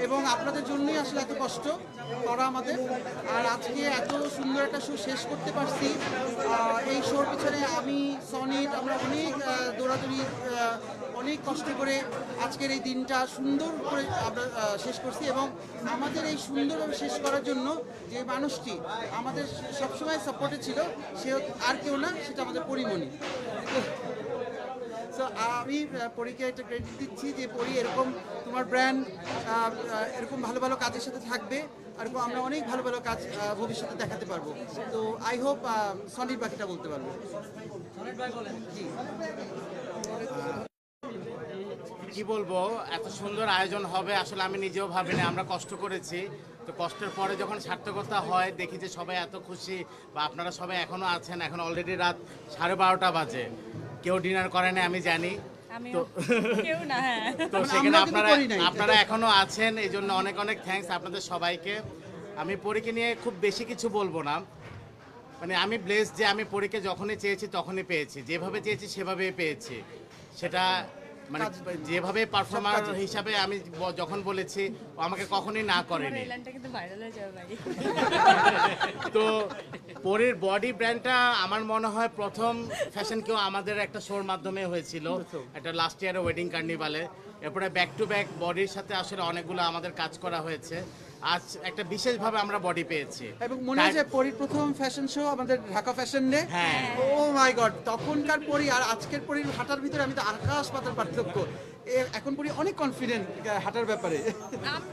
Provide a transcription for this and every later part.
এবং আপনাদের জন্যই আসলে এত কষ্ট করা আমাদের। আর আজকে এত সুন্দর একটা শো শেষ করতে পারছি। এই শোর পিছনে আমি সনিট আমরা অনেক দৌড়াদৌড়ি অনেক কষ্ট করে আজকের এই দিনটা সুন্দর করে আমরা শেষ করছি। এবং আমাদের এই সুন্দরভাবে শেষ করার জন্য যে মানুষটি আমাদের সবসময় সাপোর্টে ছিল সে আর কেউ না, সেটা আমাদের পরিমণি। সো আমি পরীকে একটা ক্রেডিট দিচ্ছি যে পরি এরকম তোমার ব্র্যান্ড এরকম ভালো ভালো কাজের সাথে থাকবে, আর আমরা অনেক ভালো ভালো কাজ ভবিষ্যতে দেখাতে পারবো। তো আই হোপ সনির বাকিটা বলতে পারবো। কি বলবো, এত সুন্দর আয়োজন হবে আসলে আমি নিজেও ভাবিনি। আমরা কষ্ট করেছি, তো কষ্টের পরে যখন সার্থকতা হয় দেখি যে সবাই এত খুশি, বা আপনারা সবাই এখনো আছেন। এখন অলরেডি রাত 12:30 বাজে, কেউ ডিনার করে না আমি জানি। তো তো সেখানে আপনারা এখনো আছেন, এই জন্য অনেক অনেক থ্যাঙ্কস আপনাদের সবাইকে। আমি পরীকে নিয়ে খুব বেশি কিছু বলবো না, মানে আমি ব্লেসড যে আমি পরীকে যখনই চেয়েছি তখনই পেয়েছি, যেভাবে চেয়েছি সেভাবেই পেয়েছি। সেটা মানে যেভাবে পারফর্মার হিসাবে আমি যখন বলেছি ও আমাকে কখনোই না করেনি। তো পরের বডি ব্র্যান্ডটা আমার মনে হয় প্রথম ফ্যাশন কেউ আমাদের একটা শোর মাধ্যমে হয়েছিল, একটা লাস্ট ইয়ারে ওয়েডিং কার্নিভালে। এরপরে ব্যাক টু ব্যাক বডির সাথে আসলে অনেকগুলো আমাদের কাজ করা হয়েছে। আজ একটা বিশেষভাবে আমরা বডি পেয়েছি। এবং মনে আছে পরির প্রথম ফ্যাশন শো আমাদের ঢাকা ফ্যাশন ডে। হ্যাঁ, ও মাই গড, তখনকার পরি আর আজকের পরির হাঁটার ভিতরে আমি তো আকাশ পাতাল পার্থক্য। এখন পরি অনেক কনফিডেন্ট হাঁটার ব্যাপারে।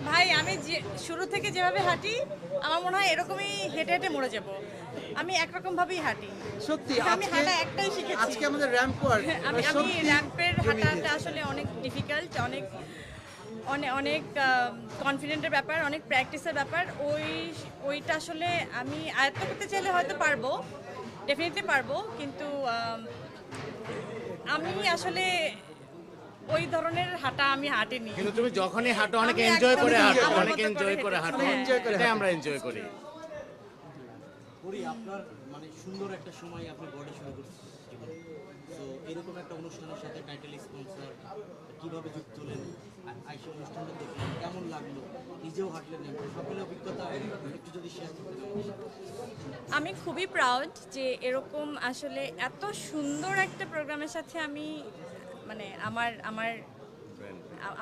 ভাই আমি শুরু থেকে যেভাবে হাঁটি আমার মনে হয় এরকমই হেঁটে হেঁটে মরে যাব। আমি একরকম ভাবেই হাঁটি সত্যি। আমি হাঁটা একটাই শিখেছি আজকে আমাদের র্যাম্প ওয়ার্ক। আমি র্যাম্পের হাঁটাটা আসলে অনেক ডিফিকাল্ট, অনেক অনেক অনেক কনফিডেন্টের ব্যাপার, অনেক প্র্যাকটিসের ব্যাপার। ওইটা আসলে আমি আয়ত্ত করতে চাইলে হয়তো পারবো, ডেফিনেটলি পারবো, কিন্তু আমি আসলে ওই ধরনের হাঁটা আমি হাঁটিনি। কিন্তু তুমি যখনই হাঁটো অনেক এনজয় করে হাঁটো, অনেক এনজয় করে হাঁটো, এটাই আমরা এনজয় করি। পরি আপনার মানে সুন্দর একটা সময় আপনি বডি শুরু করছেন, তো এরকম একটা অনুষ্ঠানের সাথে টাইটেল স্পন্সর কিভাবে যুক্ত হলেন, আইসা অনুষ্ঠানটা দেখলেন, কেমন লাগলো, নিজেও হাঁটলেন, সকলের অভিজ্ঞতা একটু যদি শেয়ার করতে। আমি খুবই প্রাউড যে এরকম আসলে এত সুন্দর একটা প্রোগ্রামের সাথে আমি মানে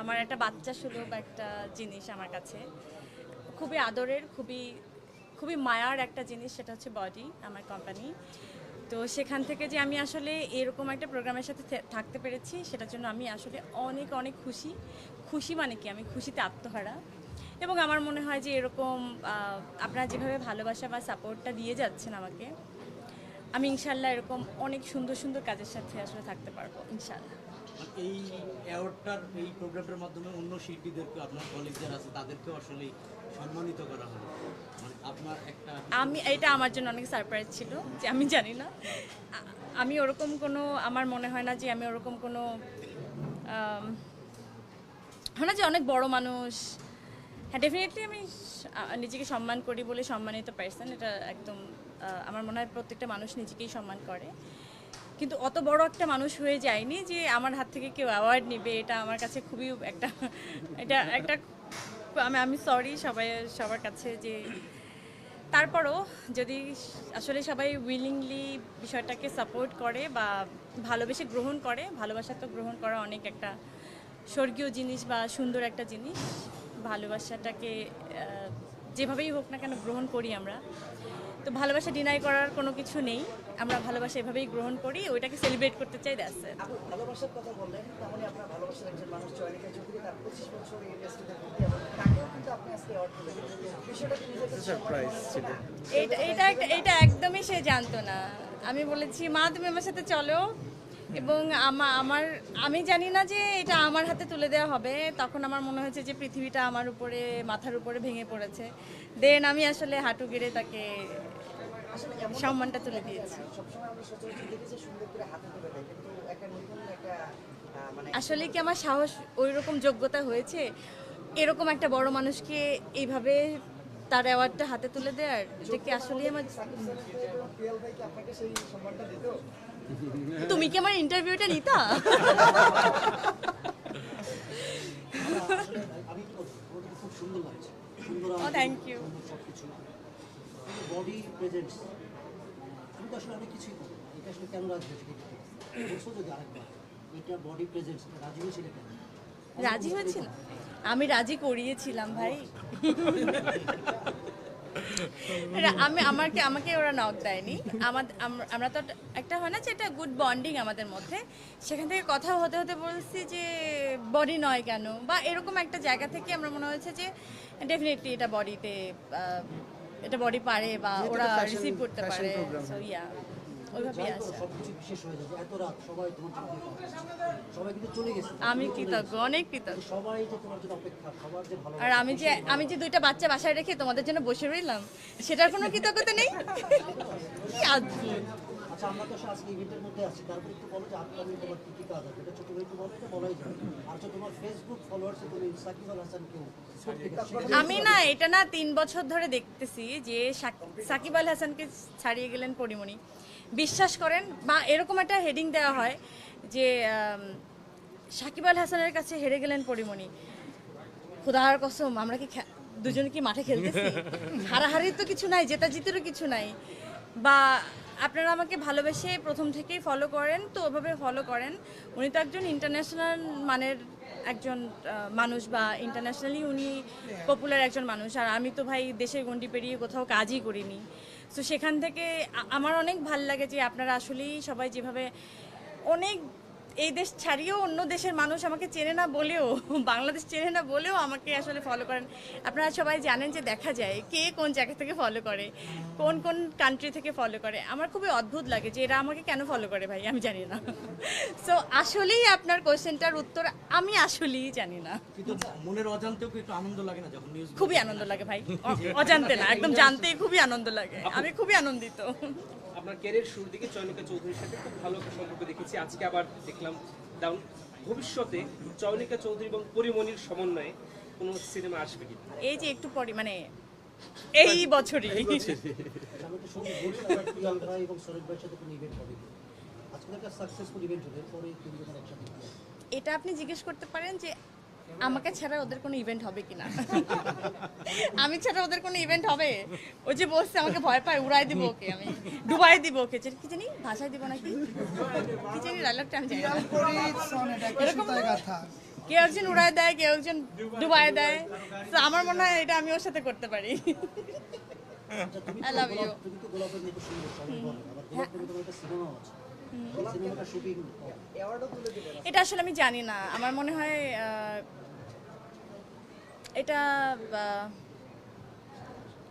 আমার একটা বাচ্চা সুলভ একটা জিনিস আমার কাছে খুবই আদরের, খুবই মায়ার একটা জিনিস, সেটা হচ্ছে বডি, আমার কোম্পানি। তো সেখান থেকে যে আমি আসলে এরকম একটা প্রোগ্রামের সাথে থাকতে পেরেছি সেটার জন্য আমি আসলে অনেক অনেক খুশি। মানে কি, আমি খুশিতে আত্মহারা। এবং আমার মনে হয় যে এরকম আপনারা যেভাবে ভালোবাসা বা সাপোর্টটা দিয়ে যাচ্ছেন আমাকে, আমি ইনশাল্লাহ এরকম অনেক সুন্দর সুন্দর কাজের সাথে আসলে থাকতে পারবো ইনশাল্লাহ। এই অ্যাওয়ার্ডটার এই প্রোগ্রামটার মাধ্যমে অন্য শিল্পীদেরকে, আপনার কলিগ যারা আছে তাদেরকেও আসলে সম্মানিত করা হলো, মানে আপনার একটা এটা আমার জন্য অনেক সারপ্রাইজ ছিল যে আমি জানি না, আমি ওরকম কোনো, আমার মনে হয় না যে আমি ওরকম কোনো হয় না যে অনেক বড় মানুষ। হ্যাঁ, ডেফিনেটলি আমি নিজেকে সম্মান করি বলে সম্মানিত পারসন, এটা একদম আমার মনে হয় প্রত্যেকটা মানুষ নিজেকেই সম্মান করে, কিন্তু অত বড় একটা মানুষ হয়ে যায়নি যে আমার হাত থেকে কেউ অ্যাওয়ার্ড নেবে। এটা আমার কাছে খুবই একটা আমি সরি সবার কাছে যে, তারপরও যদি আসলে সবাই উইলিংলি বিষয়টাকে সাপোর্ট করে বা ভালোবেসে গ্রহণ করে, ভালোবাসা তো গ্রহণ করা অনেক একটা স্বর্গীয় জিনিস বা সুন্দর একটা জিনিস। ভালোবাসাটাকে যেভাবেই হোক না কেন গ্রহণ করি আমরা, তো ভালোবাসা ডিনাই করার কোনো কিছু নেই, আমরা ভালোবাসা এভাবেই গ্রহণ করি, ওইটাকে সেলিব্রেট করতে চাই। That's it. ভালোবাসার কথা বললেন, তাহলে আপনার ভালোবাসার একজন মানুষ জয়নিকা চৌধুরী, তার 25 বছর এই ইন্ডাস্ট্রিতে ভর্তি, এবং তাকেও কিন্তু আপনি আজকে অ্যাওয়ার্ড পেলেন। বিষয়টা কি সারপ্রাইজ ছিল? এটা একদমই সে জানতো না। আমি বলেছি, মা তুমি আমার সাথে চলো, এবং আমি জানি না যে এটা আমার হাতে তুলে দেওয়া হবে। তখন আমার মনে হয়েছে যে পৃথিবীটা আমার উপরে, মাথার উপরে ভেঙে পড়েছে। দেন আমি আসলে হাঁটু গেড়ে তাকে সম্মানটা তুলে দিয়েছি। আসলে কি আমার সাহস, ওই রকম যোগ্যতা হয়েছে এরকম একটা বড় মানুষকে এইভাবে তার অ্যাওয়ার্ডটা হাতে তুলে দেওয়ার? এটা কি আসলে আমার, তুমি কি আমার ইন্টারভিউটা নিতা? আমি খুব খুব সুন্দর লাগছে, সুন্দর ও থ্যাংক ইউ। সব কিছু বডি প্রেজেন্টস। আমি তো আসলে অনেক কিছুই করি, এটা আসলে কেন রাজি হয়েছে বলছো যদি আরেকবার, এটা বডি প্রেজেন্টস রাজি হয়েছিল কেন? রাজি হয়েছিল, আমি রাজি করিয়েছিলাম ভাই। আমাকে ওরা নক দেয়নি। আমরা তো একটা হয় না যে এটা গুড বন্ডিং আমাদের মধ্যে, সেখান থেকে কথা হতে হতে বলছি যে বডি নয় কেন, বা এরকম একটা জায়গা থেকে আমরা মনে হয়েছে যে ডেফিনেটলি এটা বডিতে, এটা বডি পারে বা ওরা রিসিভ করতে পারে। সো ইয়া, ওইভাবেই যাই করো, আসা। সবকিছু বিশেষ হয়ে যাবে। এত রাত সবাই তোমার জন্য অপেক্ষা করছে। সবাই কিন্তু চলে গেছে, আমি কৃতজ্ঞ, অনেক কৃতজ্ঞ। সবাই যে তোমার জন্য অপেক্ষা, সবার যে ভালো। আর আমি যে দুইটা বাচ্চা বাসায় রেখে তোমাদের জন্য বসে রইলাম, সেটার কোনো কৃতজ্ঞতা নেই। কি অদ্ভুত। আচ্ছা, আমরা তো আজকে ইভেন্টের মধ্যে আছি, তারপরে একটু বলো যে আপকামিং তোমার কি কি কাজ আছে, এটা ছোট করে একটু বলো, এটা বলাই যায়। আর তো তোমার ফেসবুক ফলোয়ার্সে তুমি সাকিব আল হাসান কেউ আমি না এটা না 3 বছর ধরে দেখতেছি যে সাকিব আল হাসানকে ছাড়িয়ে গেলেন পরিমণি। বিশ্বাস করেন, বা এরকম একটা হেডিং দেওয়া হয় যে সাকিব আল হাসানের কাছে হেরে গেলেন পরিমণি। খোদার কসম, আমরা কি দুজনে কি মাঠে খেলতেছি? হারাহারির তো কিছু নাই, জেতা জিতেরও কিছু নাই। বা আপনারা আমাকে ভালোবেসে প্রথম থেকেই ফলো করেন, তো ওভাবে ফলো করেন। উনি তো একজন ইন্টারন্যাশনাল মানের একজন মানুষ, বা ইন্টারন্যাশনালি উনি পপুলার একজন মানুষ। আর আমি তো ভাই দেশের গণ্ডি পেরিয়ে কোথাও কাজই করিনি। তো সেখান থেকে আমার অনেক ভাল লাগে যে আপনারা আসলেই সবাই যেভাবে, অনেক এই দেশ ছাড়িয়েও অন্য দেশের মানুষ আমাকে চেনে না বলেও, বাংলাদেশ চেনে না বলেও আমাকে আসলে ফলো করেন। আপনারা সবাই জানেন যে দেখা যায় কে কোন জায়গা থেকে ফলো করে, কোন কোন কান্ট্রি থেকে ফলো করে। আমার খুবই অদ্ভুত লাগে যে এরা আমাকে কেন ফলো করে ভাই, আমি জানি না। সো আসলেই আপনার কোশ্চেনটার উত্তর আমি আসলেই জানি না। কিন্তু মনের অজান্তেও কি একটু আনন্দ লাগে না যখন নিউজ? খুবই আনন্দ লাগে ভাই, অজান্তে না, একদম জানতেই খুবই আনন্দ লাগে। আমি খুবই আনন্দিত। আপনার ক্যারিয়ার শুরুর দিকে চয়নিকা চৌধুরীর সাথে খুব ভালো একটা সম্পর্ক দেখেছি, আজকে আবার দেখলাম। দারুণ। ভবিষ্যতে চয়নিকা চৌধুরী এবং পরিমণির সমন্বয়ে কোনো সিনেমা আসবে কি? এই যে একটু পরে, মানে এই বছরই। আমি তো শুনে বলছি আমার প্রিয়াঙ্কা এবং সরোজ ভাইয়ের সাথে কোনো ইভেন্ট হবে, আজকে একটা সাকসেসফুল ইভেন্ট হবে, পরে তিনজনের একসাথে হবে। এটা আপনি জিজ্ঞেস করতে পারেন যে আমাকে ছাড়া ওদের কোনো ইভেন্ট হবে কিনা। আমি ছাড়া ওদের কোনো ইভেন্ট হবে? ওই যে বলছে আমাকে ভয় পায়, উড়াই দিব ওকে, আমি ডুবাই দিব ওকে, কি জানি ভাষায় দিব নাকি, কি জানি ডায়লগটা আমি জানি না। এরকম কেউ একজন উড়ায় দেয়, কেউ একজন ডুবাই দেয়। তো আমার মনে হয় এটা আমি ওর সাথে করতে পারি। আচ্ছা, তুমি I love you. তুমি তো গোলাপের মতো সুন্দর, সবাই বলে। আবার গোলাপের মতো একটা সিনেমাও আছে, সিনেমাটা শুটিং অ্যাওয়ার্ডও তুলে দিবেন। এটা আসলে আমি জানি না, আমার মনে হয় এটা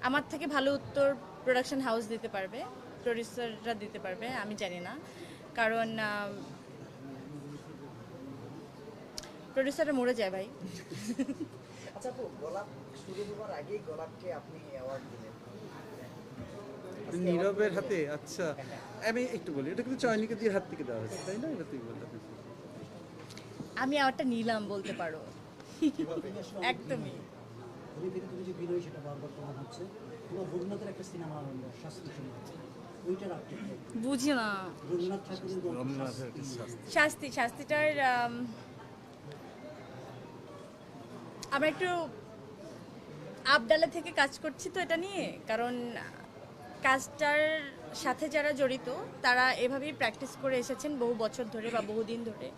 আমার থেকে ভালো উত্তর প্রোডাকশন হাউস দিতে পারবে, প্রডিউসাররা দিতে পারবে, আমি জানি না। কারণ প্রডিউসাররা মরে যায় ভাই। আচ্ছা আপু, গোলাপ শুরু হওয়ার আগেই গোলাপকে আপনি অ্যাওয়ার্ড দিলেন নীরবের হাতে। আচ্ছা, আমি একটু বলি, এটা কিন্তু চয়নিকা দির হাত থেকে দেওয়া হয়েছে, তাই না? এটা তুই বলতে আমি আওয়ারটা নিলাম বলতে পারো, একদমই। তুমি থেকে তুমি যে বিনয়, সেটা বারবার তোমার হচ্ছে। তোমার রবীন্দ্রনাথের একটা সিনেমা শাস্তি সিনেমা, ওইটার আপডেট বুঝি না। রবীন্দ্রনাথ ঠাকুরের শাস্তিটার আমরা একটু আবডালা থেকে কাজ করছি তো এটা নিয়ে, কারণ কাজটার সাথে যারা জড়িত তারা এভাবেই প্র্যাকটিস করে এসেছেন বহু বছর ধরে বা বহুদিন ধরে।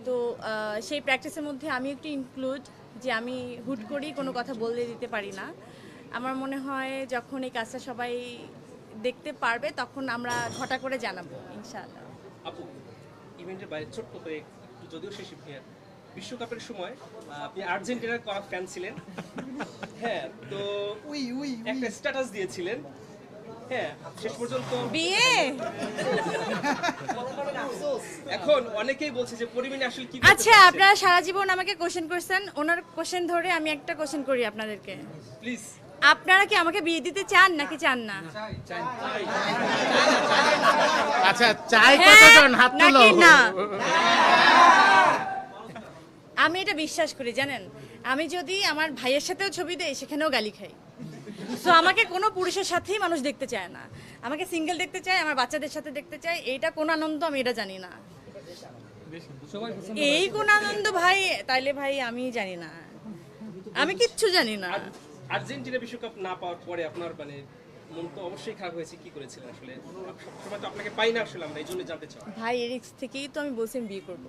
তো সেই প্র্যাকটিসের মধ্যে আমি একটু ইনক্লুড, যে আমি হুট করেই কোনো কথা বলে দিতে পারি না। আমার মনে হয় যখন এই কাজটা সবাই দেখতে পারবে তখন আমরা ঘটা করে জানাবো ইনশাআল্লাহ। আপু, ইভেন্টের বাইরে ছোট্ট করে একটু, যদিও শেষ বিশ্বকাপের সময় আপনি আর্জেন্টিনার কড়া ফ্যান ছিলেন, হ্যাঁ, তো একটা স্ট্যাটাস দিয়েছিলেন, হ্যাঁ, শেষ পর্যন্ত বিয়ে এখন অনেকেই বলছে যে পরিমাণে আসলে কি আচ্ছা, আপনারা সারা জীবন আমাকে কোশ্চেন করছেন, ওনার কোশ্চেন ধরে আমি একটা কোশ্চেন করি আপনাদেরকে। প্লিজ। আপনারা কি আমাকে বিয়ে দিতে চান নাকি চান না? আচ্ছা, চাই হ্যাঁ কতজন? হাত তুলো। নাকি না? আমি এটা বিশ্বাস করি, জানেন, আমি যদি আমার ভাইয়ের সাথেও ছবি দেই সেখানেও গালি খাই। সো আমাকে কোনো পুরুষের সাথেই মানুষ দেখতে চায় না, আমাকে সিঙ্গেল দেখতে চায়, আমার বাচ্চাদের সাথে দেখতে চায়। এইটা কোন আনন্দ আমি এটা জানি না, এই কোন আনন্দ ভাই, তাইলে ভাই আমি জানি না। তুমি তো আমি কিচ্ছু জানি না। আর্জেন্টিনা বিশ্বকাপ না পাওয়ার পরে আপনার মানে মন তো অবশ্যই খারাপ হয়েছে, কি করেছিলেন আসলে? সবসময় তো আপনাকে পাই না আসলে আমরা, এই জন্য জানতে চাই। ভাই এরিক্স থেকেই তো আমি বলছি আমি বিয়ে করবো।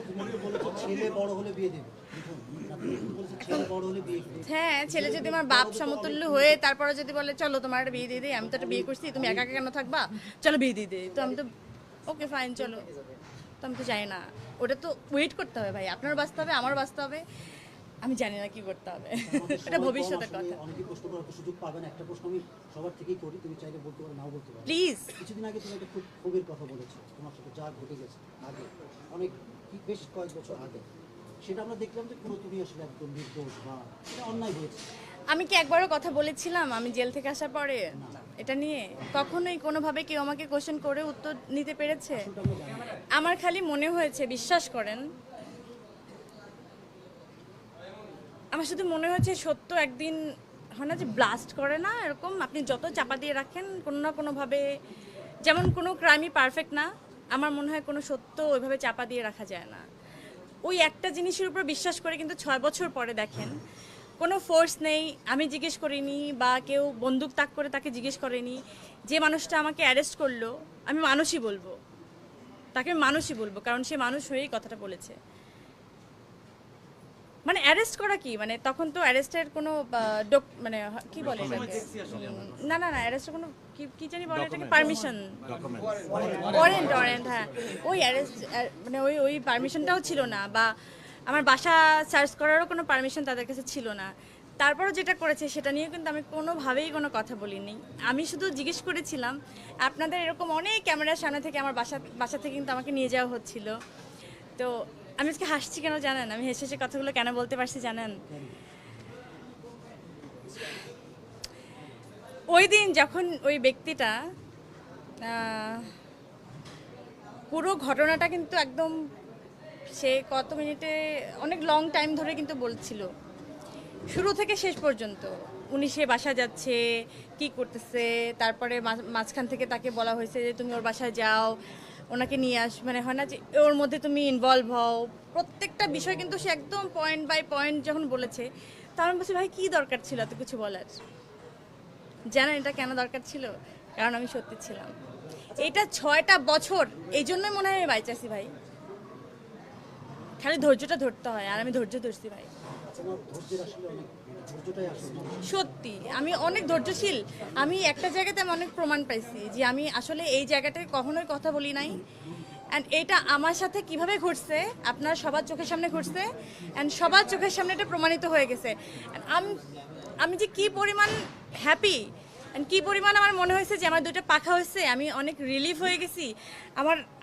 তুমি তো বলেছো ছেলে বড় হলে বিয়ে দেবে, দেখুন আপনি বলেছো ছেলে বড় হলে বিয়ে করবে। হ্যাঁ, ছেলে যদি আমার বাপ সমতুল্য হয়ে তারপরে যদি বলে চলো তোমার একটা বিয়ে দিয়ে দিই, আমি তো একটা বিয়ে করছি, তুমি একা একা কেন থাকবা, চলো বিয়ে দিয়ে দিই, তো আমি তো ওকে ফাইন চলো। তো আমি তো জানি না, ওটা তো ওয়েট করতে হবে ভাই, আপনার বাঁচতে হবে, আমার বাঁচতে হবে, আমি জানি না কি করতে হবে। এটা ভবিষ্যতের কথা। অনেকেই প্রশ্ন করার তো সুযোগ পাবেন, একটা প্রশ্ন আমি সবার থেকেই করি, তুমি চাইলে বলতে পারো নাও বলতে পারো। প্লিজ। কিছুদিন আগে তুমি একটা খুব ক্ষোভের কথা বলেছো, তোমার সাথে যা ঘটে গেছে আগে, অনেক বেশ কয়েক বছর আগে, সেটা আমরা দেখলাম যে পুরো তুমি আসলে একদম নির্দোষ বা এটা অন্যায় হয়েছে। আমি কি একবারও কথা বলেছিলাম আমি জেল থেকে আসার পরে এটা নিয়ে? কখনোই কোনোভাবে কেউ আমাকে কোশ্চেন করে উত্তর নিতে পেরেছে? আমার খালি মনে হয়েছে, বিশ্বাস করেন, আমার শুধু মনে হয়েছে সত্য একদিন হয় না যে ব্লাস্ট করে না, এরকম আপনি যত চাপা দিয়ে রাখেন কোনো না কোনোভাবে, যেমন কোনো ক্রাইমই পারফেক্ট না, আমার মনে হয় কোনো সত্য ওইভাবে চাপা দিয়ে রাখা যায় না। ওই একটা জিনিসের উপর বিশ্বাস করে কিন্তু 6 বছর পরে দেখেন কোনো ফোর্স নেই, আমি জিজ্ঞেস করিনি বা কেউ বন্দুক তাক করে তাকে জিজ্ঞেস করেনি, যে মানুষটা আমাকে অ্যারেস্ট করলো আমি মানুষই বলবো, তাকে আমি মানুষই বলবো, কারণ সে মানুষ হয়েই কথাটা বলেছে। মানে অ্যারেস্ট করা কি, মানে তখন তো অ্যারেস্টের কোনো মানে কি বলে এটাকে, না না না অ্যারেস্টের কোনো কি জানি বলে এটাকে, পারমিশন, ওয়ারেন্ট, হ্যাঁ ওই অ্যারেস্ট মানে ওই পারমিশনটাও ছিল না, বা আমার বাসা সার্চ করারও কোনো পারমিশন তাদের কাছে ছিল না। তারপরও যেটা করেছে সেটা নিয়ে কিন্তু আমি কোনোভাবেই কোনো কথা বলিনি, আমি শুধু জিজ্ঞেস করেছিলাম আপনাদের এরকম অনেক ক্যামেরার সামনে থেকে আমার বাসা থেকে কিন্তু আমাকে নিয়ে যাওয়া হচ্ছিল, তো আমি আজকে হাসছি কেন জানেন, আমি হেসে হেসে কথাগুলো কেন বলতে পারছি জানেন? ওই দিন যখন ওই ব্যক্তিটা পুরো ঘটনাটা কিন্তু একদম সে কত মিনিটে অনেক লং টাইম ধরে কিন্তু বলছিল, শুরু থেকে শেষ পর্যন্ত উনি সে বাসা যাচ্ছে কি করতেছে, তারপরে মাঝখান থেকে তাকে বলা হয়েছে যে তুমি ওর বাসায় যাও, ওনাকে নিয়ে আস, মানে হয় না যে ওর মধ্যে তুমি ইনভলভ হও, প্রত্যেকটা বিষয় কিন্তু সে একদম পয়েন্ট বাই পয়েন্ট যখন বলেছে, তখন বলছি ভাই কী দরকার ছিল এত কিছু বলার? জানেন এটা কেন দরকার ছিল? কারণ আমি সত্যি ছিলাম। এটা 6টা বছর এই জন্যই মনে হয় আমি বাইচাছি ভাই, খালি ধৈর্যটা ধরতে হয়, আর আমি ধৈর্য ধরছি ভাই, তোমার ধৈর্যের আসলে অনেক, ধৈর্যটাই আসলে সত্যি আমি অনেক ধৈর্যশীল। আমি একটা জায়গাতে আমি অনেক প্রমাণ পাইছি যে আমি আসলে এই জায়গাটায় কখনোই কথা বলি নাই, অ্যান্ড এটা আমার সাথে কিভাবে ঘটছে আপনার সবার চোখের সামনে ঘটছে, অ্যান্ড সবার চোখের সামনে এটা প্রমাণিত হয়ে গেছে। আমি যে কি পরিমাণ হ্যাপি অ্যান্ড কি পরিমাণ আমার মনে হয়েছে যে আমার 2টা পাখা হয়েছে, আমি অনেক রিলিফ হয়ে গেছি,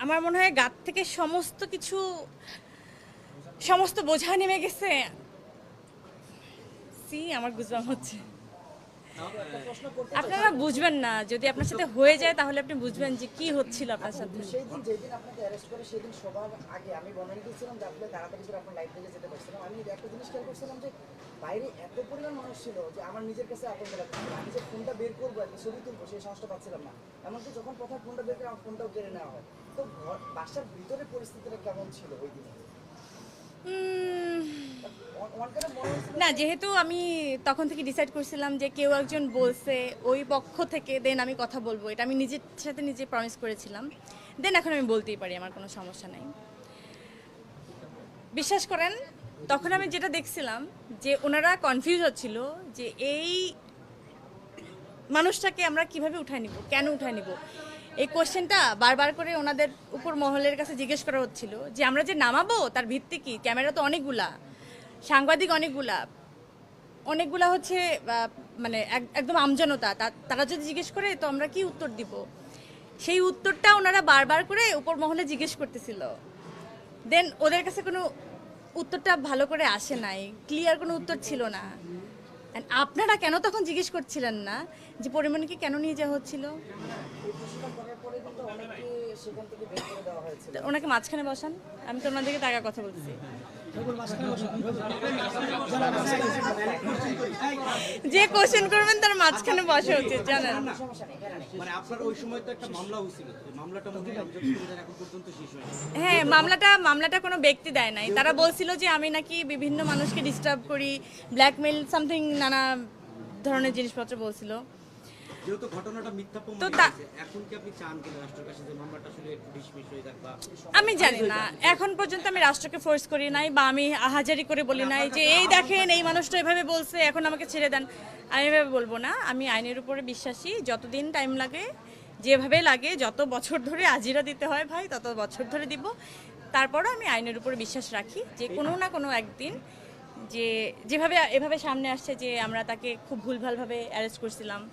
আমার মনে হয় গাত থেকে সমস্ত বোঝা নেমে গেছে। আমার গুজবাম হচ্ছে, আপনারা বুঝবেন না, যদি আপনার সাথে হয়ে যায় তাহলে আপনি বুঝবেন যে কি হচ্ছিল আপনার সাথে। সেই দিন যেদিন আপনাকে অ্যারেস্ট করে সেদিন সবার আগে আমি বনানি দিয়েছিলাম যে আপনি তাড়াতাড়ি করে আপনার লাইফ থেকে যেতে পারছিলাম। আমি একটা জিনিস খেয়াল করছিলাম যে বাইরে এত পরিমাণ মানুষ ছিল যে আমার নিজের কাছে আতঙ্ক লাগছিল, আমি যে ফোনটা বের করবো একটা ছবি তুলবো সেই সাহসটা পাচ্ছিলাম না। এমনকি যখন প্রথম ফোনটা বের করে আমার ফোনটাও কেড়ে নেওয়া হয়। তো বাসার ভিতরে পরিস্থিতিটা কেমন ছিল ওই দিনে? না, যেহেতু আমি তখন থেকে ডিসাইড করছিলাম যে কেউ একজন বলছে ওই পক্ষ থেকে, দেন আমি কথা বলবো, এটা আমি নিজের সাথে নিজে প্রমিস করেছিলাম, দেন এখন আমি বলতেই পারি, আমার কোনো সমস্যা নাই। বিশ্বাস করেন তখন আমি যেটা দেখছিলাম যে ওনারা কনফিউজ হচ্ছিল যে এই মানুষটাকে আমরা কিভাবে উঠায় নিব, কেন উঠায় নিব, এই কোশ্চেনটা বারবার করে ওনাদের উপর মহলের কাছে জিজ্ঞেস করা হচ্ছিল যে আমরা যে নামাবো তার ভিত্তি কি, ক্যামেরা তো অনেকগুলা, সাংবাদিক অনেকগুলা হচ্ছে মানে একদম আমজনতা, তারা যদি জিজ্ঞেস করে তো আমরা কি উত্তর দিব, সেই উত্তরটা ওনারা বারবার করে উপর মহলে জিজ্ঞেস করতেছিল, দেন ওদের কাছে কোনো উত্তরটা ভালো করে আসে নাই, ক্লিয়ার কোনো উত্তর ছিল না। আপনারা কেন তখন জিজ্ঞেস করছিলেন না যে পরিমণিকে কেন নিয়ে যাওয়া হচ্ছিল? ওনাকে মাঝখানে বসান, আমি তো ওনাদেরকে টাকা কথা বলছি, যে কোশ্চেন করবেন তার মাঝখানে বসা উচিত, জানেন। মানে আপনার ওই সময় তো একটা মামলা হয়েছিল, এই মামলাটা মনে হয় এখন পর্যন্ত শেষ হয়নি। হ্যাঁ, মামলাটা কোনো ব্যক্তি দেয় নাই। তারা বলছিল যে আমি নাকি বিভিন্ন মানুষকে ডিস্টার্ব করি, ব্ল্যাকমেইল সামথিং, নানা ধরনের জিনিসপত্র বলছিল। যেহেতু ঘটনাটা মিথ্যা প্রমাণ তো হয়েছে, এখন কি আপনি চান কিনা রাষ্ট্রের কাছে যে মামলাটা আসলে একটু ডিসমিস হয়ে যাক? বা আমি জানি না, এখন পর্যন্ত আমি রাষ্ট্রকে ফোর্স করি নাই বা আমি আহাজারি করে বলি নাই যে এই দেখেন এই মানুষটা এভাবে বলছে, এখন আমাকে ছেড়ে দেন। আমি এভাবে বলবো না। আমি আইনের উপরে বিশ্বাসী। যতদিন টাইম লাগে, যেভাবে লাগে, যত বছর ধরে আজিরা দিতে হয় ভাই তত বছর ধরে দিব। তারপরও আমি আইনের উপরে বিশ্বাস রাখি যে কোনো না কোনো একদিন, যে যেভাবে এভাবে সামনে আসছে যে আমরা তাকে খুব ভুলভালভাবে অ্যারেস্ট করছিলাম,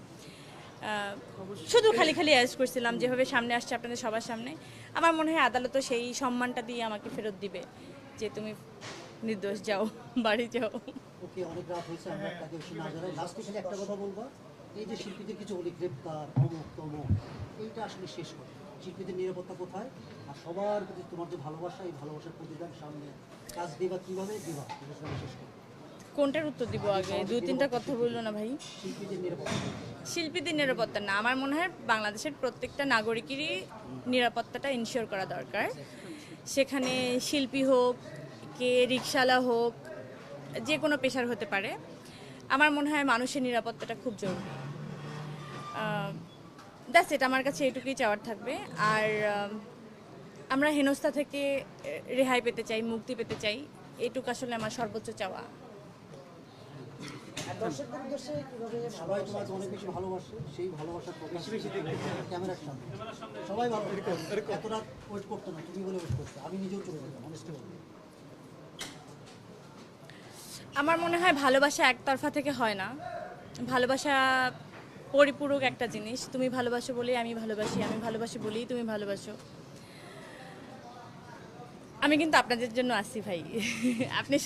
শুধু খালি অ্যারেস্ট করছিলাম, যেভাবে সামনে আসছে আপনাদের সবার সামনে, আমার মনে হয় আদালতও সেই সম্মানটা দিয়ে আমাকে ফেরত দিবে যে তুমি নির্দোষ, যাও বাড়ি যাও। ওকে, অনেক রাত হয়েছে, আমরা আপনাকে বেশি না জানাই। লাস্টে খালি একটা কথা বলবো, এই যে শিল্পীদের কিছু হলি গ্রেপ্তার, অমুক তমুক, এইটা আসলে শেষ করে শিল্পীদের নিরাপত্তা কোথায়? আর সবার প্রতি তোমার যে ভালোবাসা, এই ভালোবাসার প্রতিদান সামনে কাজ দিবা, কীভাবে দিবা, এটা সবাই শেষ করে। কোনটার উত্তর দিব আগে? দুই তিনটা কথা বললো না ভাই। শিল্পীদের নিরাপত্তা, শিল্পীদের নিরাপত্তা না, আমার মনে হয় বাংলাদেশের প্রত্যেকটা নাগরিকেরই নিরাপত্তাটা ইনশিওর করা দরকার। সেখানে শিল্পী হোক, কে রিকশাওয়ালা হোক, যে কোনো পেশার হতে পারে। আমার মনে হয় মানুষের নিরাপত্তাটা খুব জরুরি। দ্যাটস ইট, আমার কাছে এটুকুই চাওয়ার থাকবে। আর আমরা হেনস্থা থেকে রেহাই পেতে চাই, মুক্তি পেতে চাই, এটুকু আসলে আমার সর্বোচ্চ চাওয়া। আর দর্শকদের উদ্দেশ্যে কিভাবে সবাই তোমাকে অনেক বেশি ভালোবাসে, সেই ভালোবাসার প্রকাশ ক্যামেরার সামনে সবাই ভালো। এত রাত ওয়েট করতো না, তুমি বলে ওয়েট করছো, আমি নিজেও চলে যেতাম, অনেস্টলি বলবো। আমার মনে হয় ভালোবাসা একতরফা থেকে হয় না। ভালোবাসা পরিপূরক একটা জিনিস। তুমি ভালোবাসো বলেই আমি ভালোবাসি, আমি ভালোবাসি বলেই তুমি ভালোবাসো। আমি কিন্তু আপনাদের জন্য আসি ভাই, আপনি